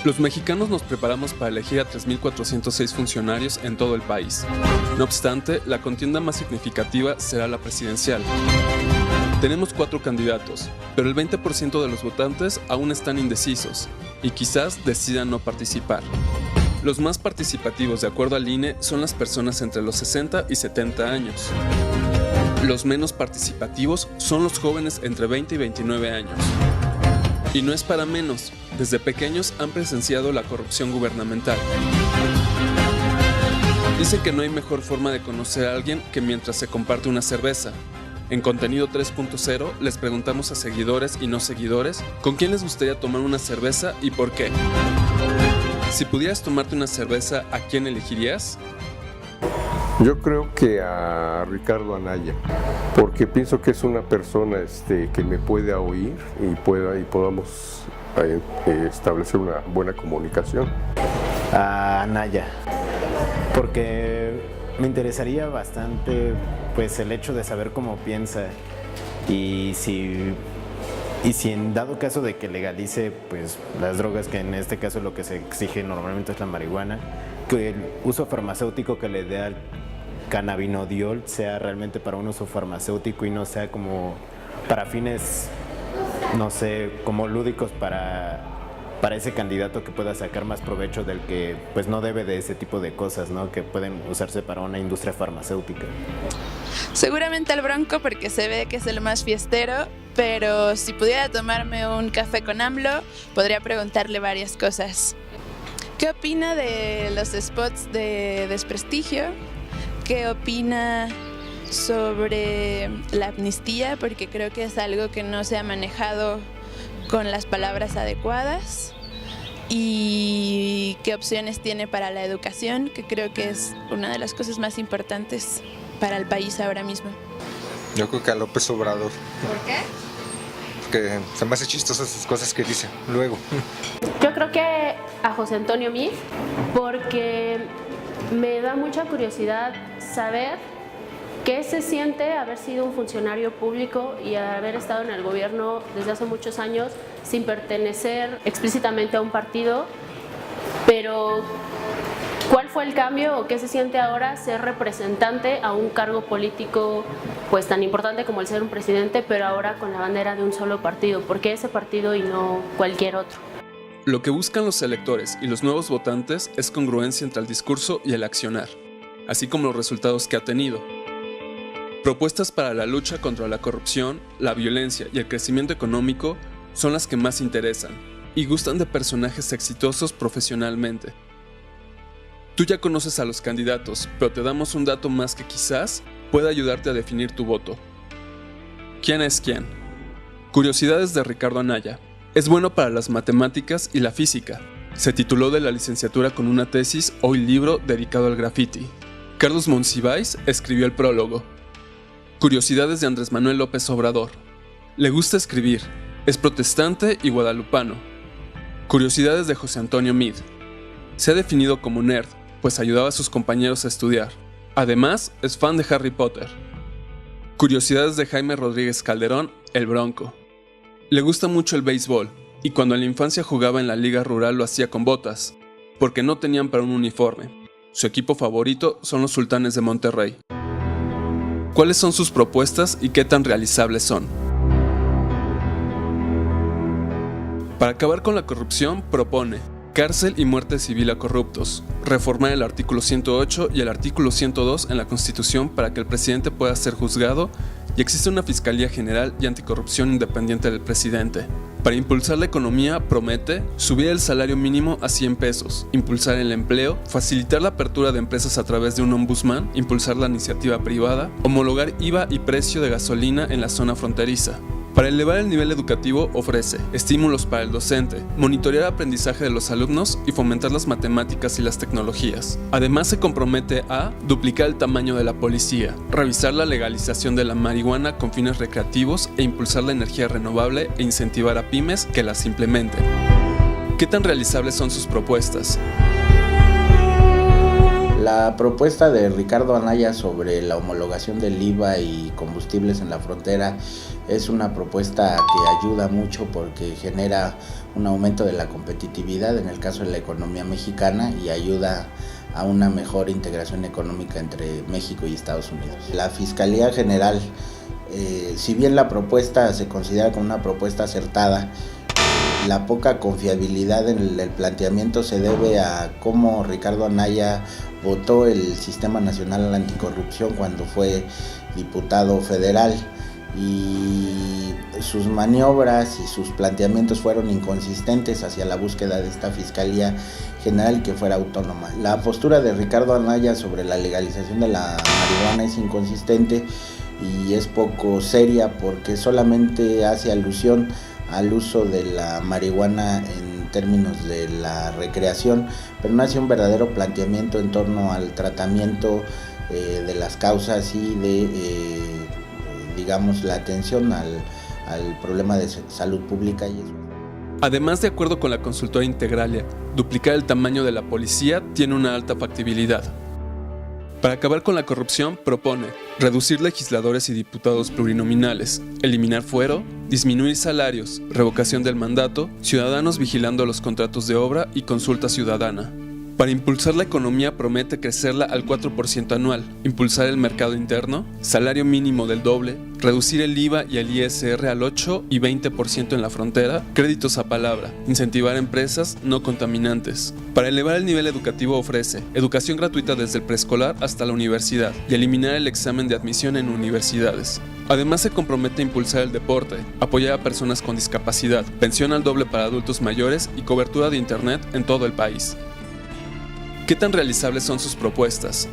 Los mexicanos nos preparamos para elegir a 3.406 funcionarios en todo el país. No obstante, la contienda más significativa será la presidencial. Tenemos 4 candidatos, pero el 20% de los votantes aún están indecisos y quizás decidan no participar. Los más participativos, de acuerdo al INE, son las personas entre los 60 y 70 años. Los menos participativos son los jóvenes entre 20 y 29 años. Y no es para menos, desde pequeños han presenciado la corrupción gubernamental. Dicen que no hay mejor forma de conocer a alguien que mientras se comparte una cerveza. En Contenido 3.0 les preguntamos a seguidores y no seguidores con quién les gustaría tomar una cerveza y por qué. Si pudieras tomarte una cerveza, ¿a quién elegirías? Yo creo que a Ricardo Anaya, porque pienso que es una persona que me pueda oír y podamos establecer una buena comunicación. A Anaya, porque me interesaría bastante pues el hecho de saber cómo piensa y si en dado caso de que legalice pues las drogas, que en este caso lo que se exige normalmente es la marihuana, que el uso farmacéutico que le dé al cannabinodiol sea realmente para un uso farmacéutico y no sea como para fines, no sé, como lúdicos para ese candidato que pueda sacar más provecho del que pues no debe de ese tipo de cosas, ¿no? Que pueden usarse para una industria farmacéutica. Seguramente al Bronco, porque se ve que es el más fiestero, pero si pudiera tomarme un café con AMLO, podría preguntarle varias cosas. ¿Qué opina de los spots de desprestigio? ¿Qué opina sobre la amnistía? Porque creo que es algo que no se ha manejado con las palabras adecuadas. ¿Y qué opciones tiene para la educación? Que creo que es una de las cosas más importantes para el país ahora mismo. Yo creo que a López Obrador. ¿Por qué? Porque se me hace chistosas sus cosas que dice luego. Yo creo que a José Antonio Meade, porque me da mucha curiosidad saber qué se siente haber sido un funcionario público y haber estado en el gobierno desde hace muchos años sin pertenecer explícitamente a un partido, pero ¿cuál fue el cambio o qué se siente ahora ser representante a un cargo político pues tan importante como el ser un presidente, pero ahora con la bandera de un solo partido? ¿Por qué ese partido y no cualquier otro? Lo que buscan los electores y los nuevos votantes es congruencia entre el discurso y el accionar, así como los resultados que ha tenido. Propuestas para la lucha contra la corrupción, la violencia y el crecimiento económico son las que más interesan y gustan de personajes exitosos profesionalmente. Tú ya conoces a los candidatos, pero te damos un dato más que quizás pueda ayudarte a definir tu voto. ¿Quién es quién? Curiosidades de Ricardo Anaya. Es bueno para las matemáticas y la física. Se tituló de la licenciatura con una tesis, hoy libro, dedicado al graffiti. Carlos Monsiváis escribió el prólogo. Curiosidades de Andrés Manuel López Obrador. Le gusta escribir, es protestante y guadalupano. Curiosidades de José Antonio Meade. Se ha definido como nerd, pues ayudaba a sus compañeros a estudiar. Además, es fan de Harry Potter. Curiosidades de Jaime Rodríguez Calderón, el Bronco. Le gusta mucho el béisbol, y cuando en la infancia jugaba en la liga rural lo hacía con botas, porque no tenían para un uniforme. Su equipo favorito son los Sultanes de Monterrey. ¿Cuáles son sus propuestas y qué tan realizables son? Para acabar con la corrupción, propone cárcel y muerte civil a corruptos, reformar el artículo 108 y el artículo 102 en la Constitución para que el presidente pueda ser juzgado y existe una Fiscalía General y Anticorrupción independiente del presidente. Para impulsar la economía, promete subir el salario mínimo a 100 pesos, impulsar el empleo, facilitar la apertura de empresas a través de un ombudsman, impulsar la iniciativa privada, homologar IVA y precio de gasolina en la zona fronteriza. Para elevar el nivel educativo ofrece estímulos para el docente, monitorear el aprendizaje de los alumnos y fomentar las matemáticas y las tecnologías. Además se compromete a duplicar el tamaño de la policía, revisar la legalización de la marihuana con fines recreativos e impulsar la energía renovable e incentivar a pymes que las implementen. ¿Qué tan realizables son sus propuestas? La propuesta de Ricardo Anaya sobre la homologación del IVA y combustibles en la frontera es una propuesta que ayuda mucho porque genera un aumento de la competitividad en el caso de la economía mexicana y ayuda a una mejor integración económica entre México y Estados Unidos. La Fiscalía General, si bien la propuesta se considera como una propuesta acertada, la poca confiabilidad en el planteamiento se debe a cómo Ricardo Anaya votó el Sistema Nacional Anticorrupción cuando fue diputado federal, y sus maniobras y sus planteamientos fueron inconsistentes hacia la búsqueda de esta Fiscalía General que fuera autónoma. La postura de Ricardo Anaya sobre la legalización de la marihuana es inconsistente y es poco seria porque solamente hace alusión al uso de la marihuana en términos de la recreación, pero no hace un verdadero planteamiento en torno al tratamiento de las causas y de digamos, la atención al problema de salud pública y eso. Además, de acuerdo con la consultora Integralia, duplicar el tamaño de la policía tiene una alta factibilidad. Para acabar con la corrupción, propone reducir legisladores y diputados plurinominales, eliminar fuero, disminuir salarios, revocación del mandato, ciudadanos vigilando los contratos de obra y consulta ciudadana. Para impulsar la economía promete crecerla al 4% anual, impulsar el mercado interno, salario mínimo del doble, reducir el IVA y el ISR al 8 y 20% en la frontera, créditos a palabra, incentivar empresas no contaminantes. Para elevar el nivel educativo ofrece educación gratuita desde el preescolar hasta la universidad y eliminar el examen de admisión en universidades. Además se compromete a impulsar el deporte, apoyar a personas con discapacidad, pensión al doble para adultos mayores y cobertura de internet en todo el país. ¿Qué tan realizables son sus propuestas?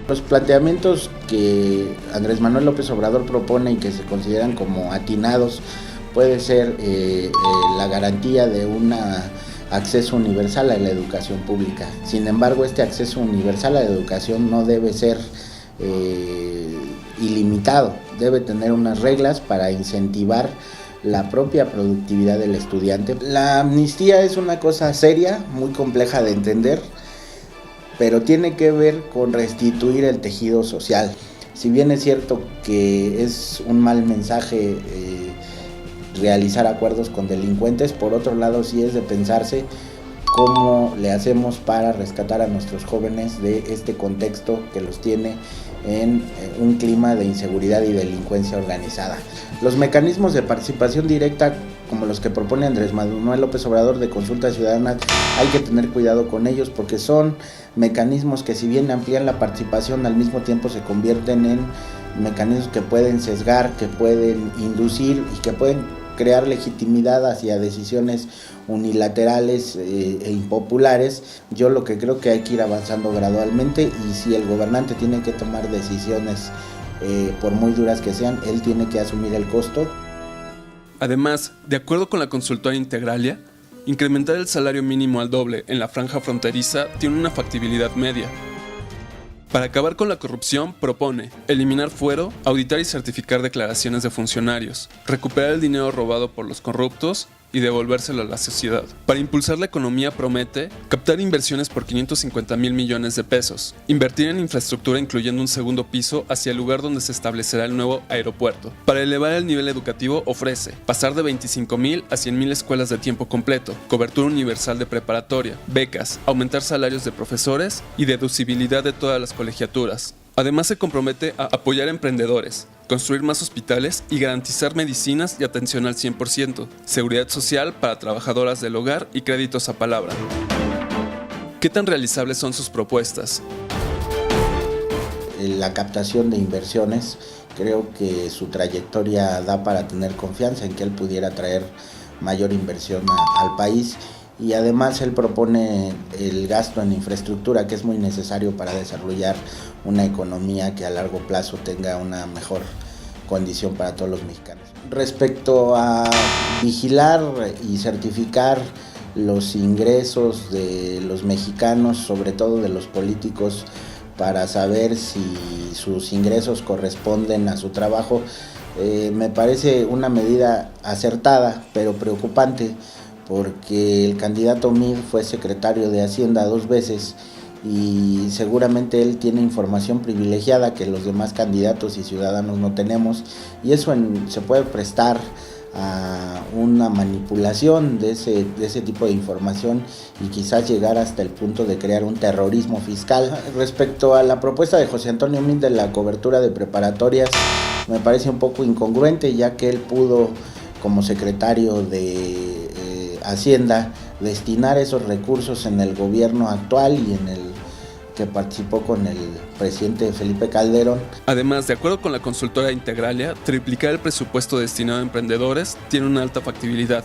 Los planteamientos que Andrés Manuel López Obrador propone y que se consideran como atinados puede ser la garantía de un acceso universal a la educación pública. Sin embargo, este acceso universal a la educación no debe ser ilimitado, debe tener unas reglas para incentivar la propia productividad del estudiante. La amnistía es una cosa seria, muy compleja de entender, pero tiene que ver con restituir el tejido social. Si bien es cierto que es un mal mensaje realizar acuerdos con delincuentes, por otro lado sí es de pensarse cómo le hacemos para rescatar a nuestros jóvenes de este contexto que los tiene en un clima de inseguridad y delincuencia organizada. Los mecanismos de participación directa, como los que propone Andrés Manuel López Obrador de consulta ciudadana, hay que tener cuidado con ellos porque son mecanismos que, si bien amplían la participación, al mismo tiempo se convierten en mecanismos que pueden sesgar, que pueden inducir y que pueden crear legitimidad hacia decisiones unilaterales e impopulares. Yo lo que creo que hay que ir avanzando gradualmente, y si el gobernante tiene que tomar decisiones, por muy duras que sean, él tiene que asumir el costo. Además, de acuerdo con la consultora Integralia, incrementar el salario mínimo al doble en la franja fronteriza tiene una factibilidad media. Para acabar con la corrupción, propone eliminar fuero, auditar y certificar declaraciones de funcionarios, recuperar el dinero robado por los corruptos y devolvérselo a la sociedad. Para impulsar la economía promete captar inversiones por 550,000 millones de pesos, invertir en infraestructura incluyendo un segundo piso hacia el lugar donde se establecerá el nuevo aeropuerto. Para elevar el nivel educativo ofrece pasar de 25,000 a 100,000 escuelas de tiempo completo, cobertura universal de preparatoria, becas, aumentar salarios de profesores y deducibilidad de todas las colegiaturas. Además se compromete a apoyar a emprendedores, construir más hospitales y garantizar medicinas y atención al 100%, seguridad social para trabajadoras del hogar y créditos a palabra. ¿Qué tan realizables son sus propuestas? La captación de inversiones, creo que su trayectoria da para tener confianza en que él pudiera traer mayor inversión al país. Y además él propone el gasto en infraestructura, que es muy necesario para desarrollar una economía que a largo plazo tenga una mejor condición para todos los mexicanos. Respecto a vigilar y certificar los ingresos de los mexicanos, sobre todo de los políticos, para saber si sus ingresos corresponden a su trabajo, me parece una medida acertada, pero preocupante, porque el candidato Mid fue secretario de Hacienda 2 veces y seguramente él tiene información privilegiada que los demás candidatos y ciudadanos no tenemos, y eso se puede prestar a una manipulación de ese tipo de información y quizás llegar hasta el punto de crear un terrorismo fiscal. Respecto a la propuesta de José Antonio Meade de la cobertura de preparatorias, me parece un poco incongruente, ya que él pudo, como secretario de Hacienda, destinar esos recursos en el gobierno actual y en el que participó con el presidente Felipe Calderón. Además, de acuerdo con la consultora Integralia, triplicar el presupuesto destinado a emprendedores tiene una alta factibilidad.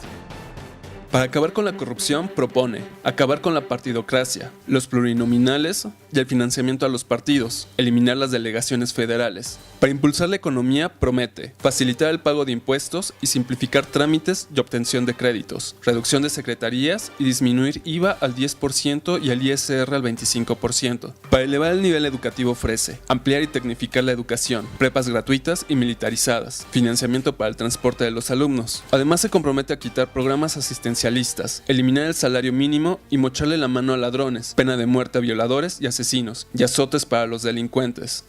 Para acabar con la corrupción, propone acabar con la partidocracia, los plurinominales y el financiamiento a los partidos, eliminar las delegaciones federales. Para impulsar la economía, promete facilitar el pago de impuestos y simplificar trámites y obtención de créditos, reducción de secretarías y disminuir IVA al 10% y el ISR al 25%. Para elevar el nivel educativo, ofrece ampliar y tecnificar la educación, prepas gratuitas y militarizadas, financiamiento para el transporte de los alumnos. Además, se compromete a quitar programas asistencialistas, eliminar el salario mínimo y mocharle la mano a ladrones, pena de muerte a violadores y asesinos, y azotes para los delincuentes.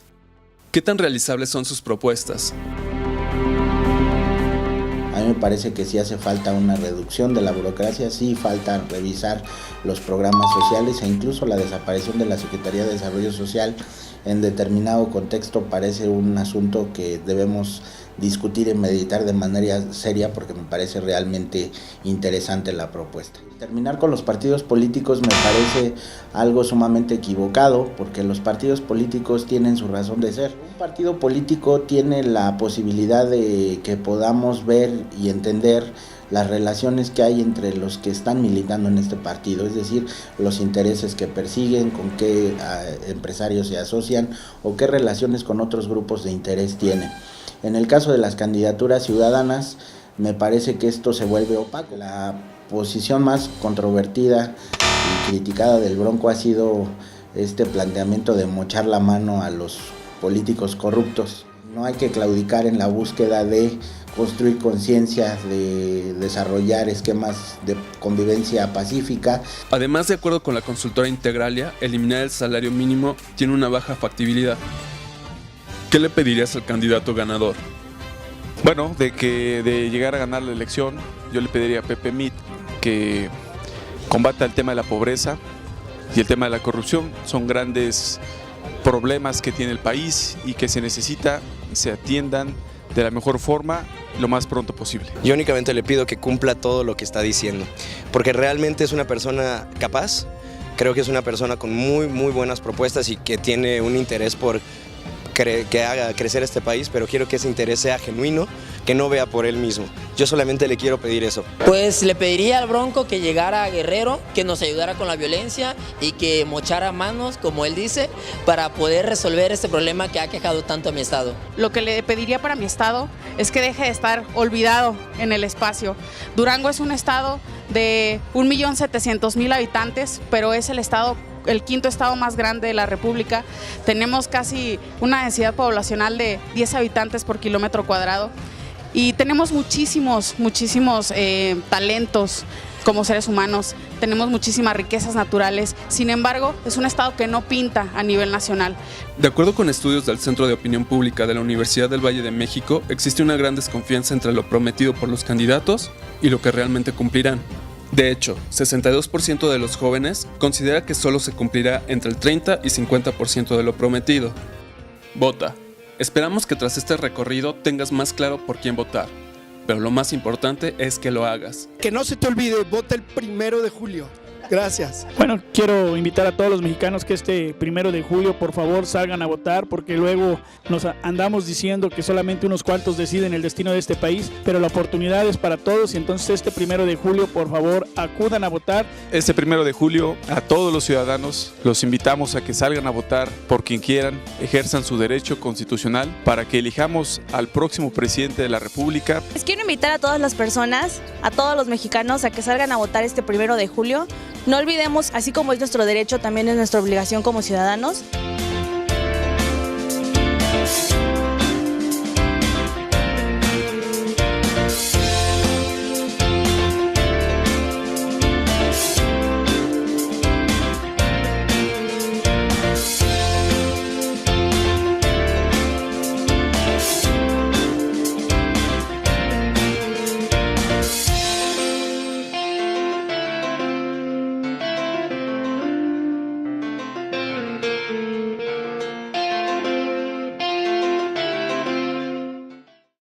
¿Qué tan realizables son sus propuestas? A mí me parece que sí hace falta una reducción de la burocracia, sí falta revisar los programas sociales e incluso la desaparición de la Secretaría de Desarrollo Social en determinado contexto parece un asunto que debemos discutir y meditar de manera seria, porque me parece realmente interesante la propuesta. Terminar con los partidos políticos me parece algo sumamente equivocado, porque los partidos políticos tienen su razón de ser. Un partido político tiene la posibilidad de que podamos ver y entender las relaciones que hay entre los que están militando en este partido, es decir, los intereses que persiguen, con qué empresarios se asocian o qué relaciones con otros grupos de interés tienen. En el caso de las candidaturas ciudadanas, me parece que esto se vuelve opaco. La posición más controvertida y criticada del Bronco ha sido este planteamiento de mochar la mano a los políticos corruptos. No hay que claudicar en la búsqueda de construir conciencia, de desarrollar esquemas de convivencia pacífica. Además, de acuerdo con la consultora Integralia, eliminar el salario mínimo tiene una baja factibilidad. ¿Qué le pedirías al candidato ganador? Bueno, de llegar a ganar la elección, yo le pediría a Pepe Meade que combata el tema de la pobreza y el tema de la corrupción. Son grandes problemas que tiene el país y que se atiendan de la mejor forma lo más pronto posible. Yo únicamente le pido que cumpla todo lo que está diciendo, porque realmente es una persona capaz, creo que es una persona con muy buenas propuestas y que tiene un interés por que haga crecer este país, pero quiero que ese interés sea genuino, que no vea por él mismo. Yo solamente le quiero pedir eso. Pues le pediría al Bronco que llegara a Guerrero, que nos ayudara con la violencia y que mochara manos, como él dice, para poder resolver este problema que ha quejado tanto a mi estado. Lo que le pediría para mi estado es que deje de estar olvidado en el espacio. Durango es un estado de 1.700.000 habitantes, pero es el quinto estado más grande de la República. Tenemos casi una densidad poblacional de 10 habitantes por kilómetro cuadrado y tenemos muchísimos talentos como seres humanos, tenemos muchísimas riquezas naturales. Sin embargo, es un estado que no pinta a nivel nacional. De acuerdo con estudios del Centro de Opinión Pública de la Universidad del Valle de México, existe una gran desconfianza entre lo prometido por los candidatos y lo que realmente cumplirán. De hecho, 62% de los jóvenes considera que solo se cumplirá entre el 30 y 50% de lo prometido. Vota. Esperamos que tras este recorrido tengas más claro por quién votar, pero lo más importante es que lo hagas. Que no se te olvide, vota el 1 de julio. Gracias. Bueno, quiero invitar a todos los mexicanos que este 1 de julio por favor salgan a votar, porque luego nos andamos diciendo que solamente unos cuantos deciden el destino de este país, pero la oportunidad es para todos y entonces este 1 de julio por favor acudan a votar. Este 1 de julio a todos los ciudadanos los invitamos a que salgan a votar por quien quieran, ejerzan su derecho constitucional para que elijamos al próximo presidente de la República. Les quiero invitar a todas las personas, a todos los mexicanos a que salgan a votar este 1 de julio. No olvidemos, así como es nuestro derecho, también es nuestra obligación como ciudadanos.